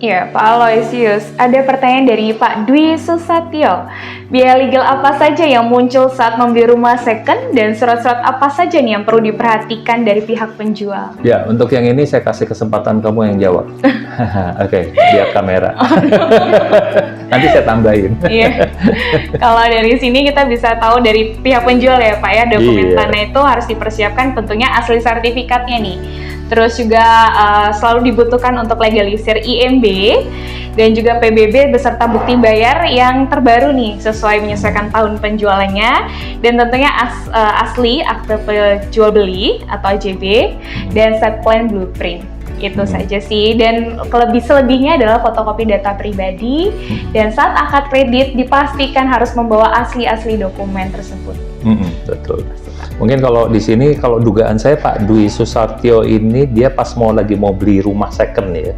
Ya, Pak Aloysius, ada pertanyaan dari Pak Dwi Susatyo. Biaya legal apa saja yang muncul saat membeli rumah second dan surat-surat apa saja nih yang perlu diperhatikan dari pihak penjual? Ya, untuk yang ini saya kasih kesempatan kamu yang jawab. Oke, lihat kamera. Nanti saya tambahin. Iya. Kalau dari sini kita bisa tahu dari pihak penjual ya Pak ya, dokumen tanah itu harus dipersiapkan tentunya asli sertifikatnya nih. Terus juga selalu dibutuhkan untuk legalisir IMB dan juga PBB beserta bukti bayar yang terbaru nih sesuai menyesuaikan tahun penjualannya, dan tentunya asli akte jual beli atau AJB dan set plan blueprint. Itu saja sih, dan selebihnya adalah fotokopi data pribadi, dan saat akad kredit dipastikan harus membawa asli dokumen tersebut. Betul. Mungkin kalau di sini, kalau dugaan saya Pak Dwi Susatyo ini dia pas lagi mau beli rumah second ya.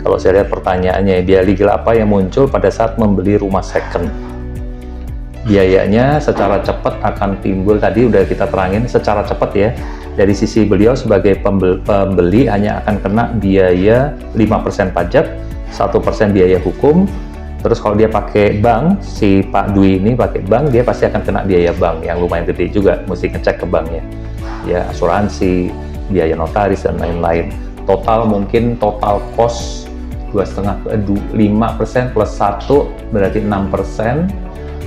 Kalau saya lihat pertanyaannya, biaya legal apa yang muncul pada saat membeli rumah second? Biayanya secara cepat akan timbul, tadi udah kita terangin secara cepat ya. Dari sisi beliau sebagai pembeli hanya akan kena biaya 5% pajak, 1% biaya hukum. Terus kalau dia pakai bank, si Pak Dwi ini pakai bank, dia pasti akan kena biaya bank yang lumayan gede juga, mesti ngecek ke banknya. Ya, asuransi, biaya notaris, dan lain-lain. Total cost 5% plus 1 berarti 6%,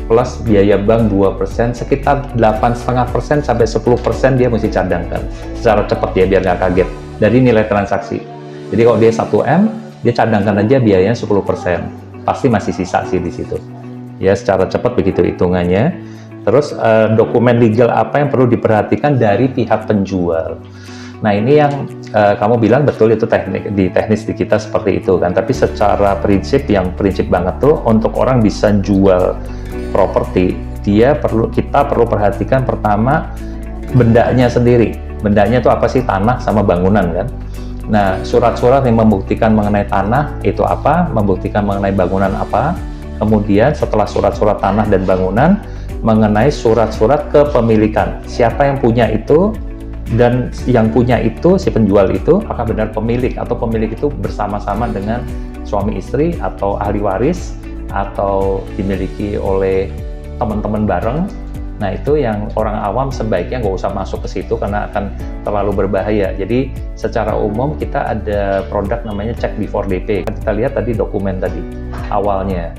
plus biaya bank 2%, sekitar 8,5% sampai 10% dia mesti cadangkan. Secara cepat ya, biar nggak kaget. Dari nilai transaksi. Jadi kalau dia 1M, dia cadangkan aja biayanya 10%. Pasti masih sisa sih di situ. Ya, secara cepat begitu hitungannya. Terus dokumen legal apa yang perlu diperhatikan dari pihak penjual. Nah, ini yang kamu bilang betul, itu teknis di kita seperti itu kan. Tapi secara prinsip, yang prinsip banget tuh untuk orang bisa jual properti, kita perlu perhatikan pertama bendanya sendiri. Bendanya itu apa sih? Tanah sama bangunan kan. Nah, surat-surat yang membuktikan mengenai tanah itu apa, membuktikan mengenai bangunan apa, kemudian setelah surat-surat tanah dan bangunan, mengenai surat-surat kepemilikan. Siapa yang punya itu, dan yang punya itu, si penjual itu, apakah benar pemilik, atau pemilik itu bersama-sama dengan suami istri, atau ahli waris, atau dimiliki oleh teman-teman bareng. Nah, itu yang orang awam sebaiknya nggak usah masuk ke situ karena akan terlalu berbahaya. Jadi secara umum kita ada produk namanya check before DP. Kita lihat tadi dokumen tadi awalnya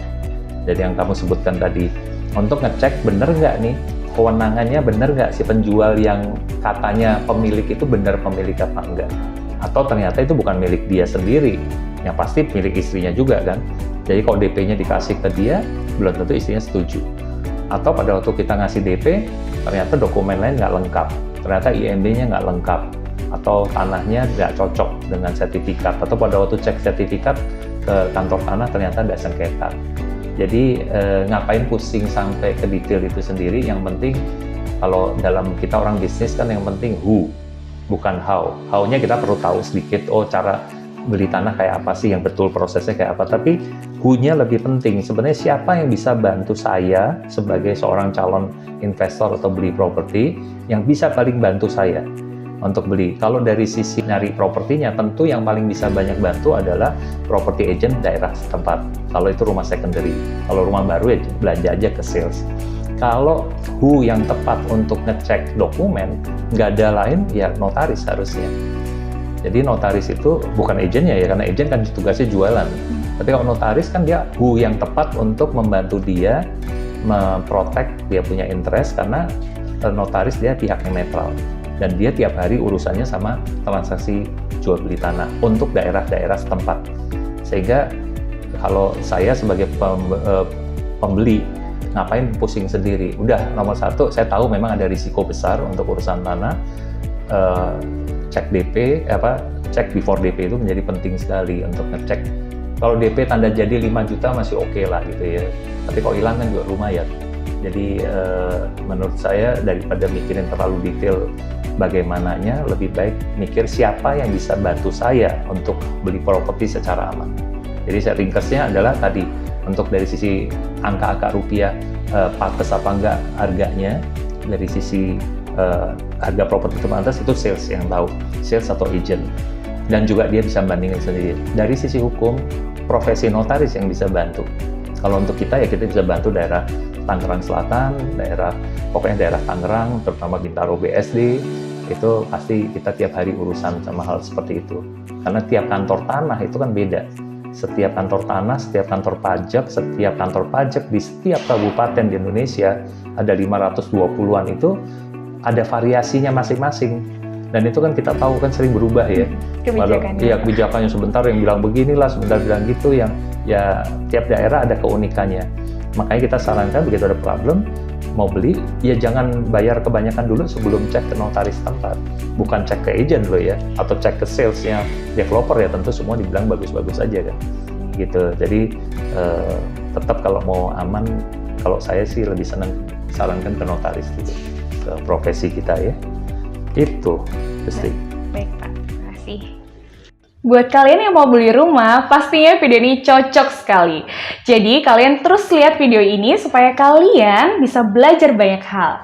dari yang kamu sebutkan tadi, untuk ngecek bener nggak nih kewenangannya, bener nggak si penjual yang katanya pemilik itu benar pemilik apa enggak, atau ternyata itu bukan milik dia sendiri, yang pasti milik istrinya juga kan. Jadi kalau DP-nya dikasih ke dia, belum tentu istrinya setuju. Atau pada waktu kita ngasih DP, ternyata dokumen lain nggak lengkap, ternyata IMB-nya nggak lengkap, atau tanahnya nggak cocok dengan sertifikat, atau pada waktu cek sertifikat ke kantor tanah ternyata ada sengketa. Jadi ngapain pusing sampai ke detail itu sendiri, yang penting kalau dalam kita orang bisnis kan yang penting who, bukan how. How-nya kita perlu tahu sedikit, cara beli tanah kayak apa sih, yang betul prosesnya kayak apa, tapi who-nya lebih penting. Sebenarnya siapa yang bisa bantu saya sebagai seorang calon investor atau beli properti, yang bisa paling bantu saya untuk beli. Kalau dari sisi nyari propertinya, tentu yang paling bisa banyak bantu adalah property agent daerah setempat. Kalau itu rumah secondary, kalau rumah baru ya belanja aja ke sales. Kalau who yang tepat untuk ngecek dokumen, nggak ada lain ya notaris harusnya. Jadi notaris itu bukan agennya ya, karena agen kan tugasnya jualan. Tapi kalau notaris kan dia who yang tepat untuk membantu dia memprotek dia punya interest, karena notaris dia pihak yang netral. Dan dia tiap hari urusannya sama transaksi jual beli tanah untuk daerah-daerah setempat. Sehingga kalau saya sebagai pembeli, ngapain pusing sendiri? Udah, nomor satu, saya tahu memang ada risiko besar untuk urusan tanah. Cek DP, cek before DP itu menjadi penting sekali untuk ngecek. Kalau DP tanda jadi 5 juta masih oke lah gitu ya. Tapi kalau hilang kan juga lumayan. Jadi menurut saya daripada mikirin terlalu detail bagaimananya, lebih baik mikir siapa yang bisa bantu saya untuk beli properti secara aman. Jadi saya ringkasnya adalah tadi, untuk dari sisi angka-angka rupiah, pantas apa enggak harganya, dari sisi harga properti itu pantas, itu sales yang tahu, sales atau agent, dan juga dia bisa bandingin sendiri. Dari sisi hukum, profesi notaris yang bisa bantu. Kalau untuk kita ya kita bisa bantu daerah Tangerang Selatan, pokoknya daerah Tangerang, terutama Bintaro BSD, itu pasti kita tiap hari urusan sama hal seperti itu. Karena tiap kantor tanah itu kan beda. Setiap kantor tanah, setiap kantor pajak di setiap kabupaten di Indonesia, ada 520-an itu, ada variasinya masing-masing. Dan itu kan kita tahu kan sering berubah ya. Kebijakannya. Iya, kebijakannya sebentar yang bilang beginilah, sebentar bilang gitu, yang ya tiap daerah ada keunikannya. Makanya kita sarankan begitu ada problem, mau beli, ya jangan bayar kebanyakan dulu sebelum cek ke notaris tempat. Bukan cek ke agent loh ya, atau cek ke salesnya developer ya, tentu semua dibilang bagus-bagus aja kan. Gitu, jadi tetap kalau mau aman, kalau saya sih lebih senang sarankan ke notaris gitu, ke profesi kita ya. Itu, pasti. Baik Pak, terima kasih. Buat kalian yang mau beli rumah, pastinya video ini cocok sekali. Jadi kalian terus lihat video ini supaya kalian bisa belajar banyak hal.